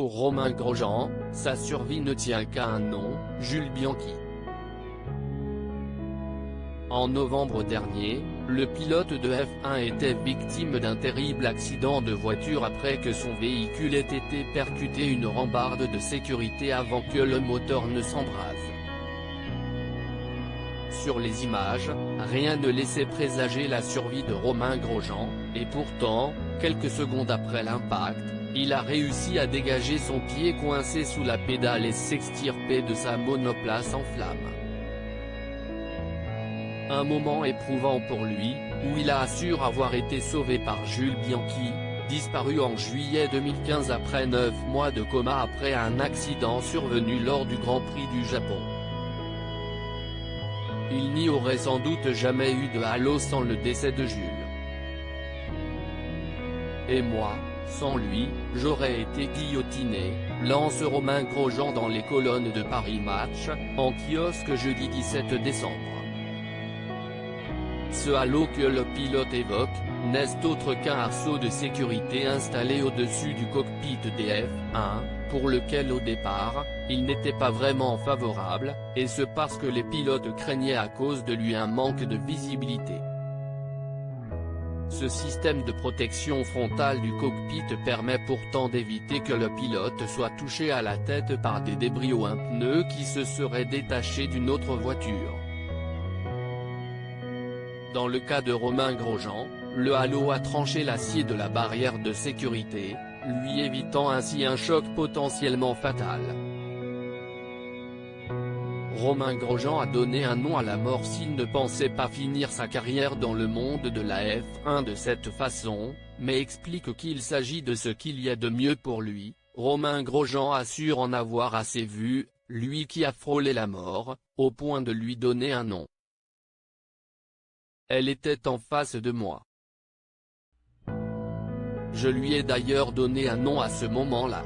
Pour Romain Grosjean, sa survie ne tient qu'à un nom, Jules Bianchi. En novembre dernier, le pilote de F1 était victime d'un terrible accident de voiture après que son véhicule ait été percuté une rambarde de sécurité avant que le moteur ne s'embrase. Sur les images, rien ne laissait présager la survie de Romain Grosjean, et pourtant, quelques secondes après l'impact, il a réussi à dégager son pied coincé sous la pédale et s'extirper de sa monoplace en flammes. Un moment éprouvant pour lui, où il assure avoir été sauvé par Jules Bianchi, disparu en juillet 2015 après 9 mois de coma après un accident survenu lors du Grand Prix du Japon. Il n'y aurait sans doute jamais eu de halo sans le décès de Jules. Et moi, sans lui, j'aurais été guillotiné, lance Romain Grosjean dans les colonnes de Paris Match, en kiosque jeudi 17 décembre. Ce halo que le pilote évoque, n'est autre qu'un arceau de sécurité installé au-dessus du cockpit des F1, pour lequel au départ, il n'était pas vraiment favorable, et ce parce que les pilotes craignaient à cause de lui un manque de visibilité. Ce système de protection frontale du cockpit permet pourtant d'éviter que le pilote soit touché à la tête par des débris ou un pneu qui se serait détaché d'une autre voiture. Dans le cas de Romain Grosjean, le halo a tranché l'acier de la barrière de sécurité, lui évitant ainsi un choc potentiellement fatal. Romain Grosjean a donné un nom à la mort s'il ne pensait pas finir sa carrière dans le monde de la F1 de cette façon, mais explique qu'il s'agit de ce qu'il y a de mieux pour lui. Romain Grosjean assure en avoir assez vu, lui qui a frôlé la mort, au point de lui donner un nom. Elle était en face de moi. Je lui ai d'ailleurs donné un nom à ce moment-là.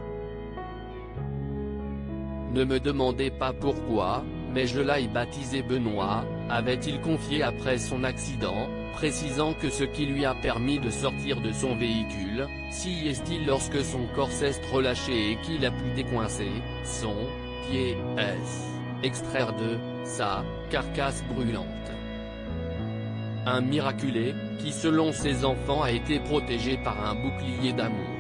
Ne me demandez pas pourquoi, mais je l'ai baptisé Benoît, avait-il confié après son accident, précisant que ce qui lui a permis de sortir de son véhicule, si est-il lorsque son corps s'est relâché et qu'il a pu décoincer son pied, extraire de sa carcasse brûlante. Un miraculé, qui selon ses enfants a été protégé par un bouclier d'amour.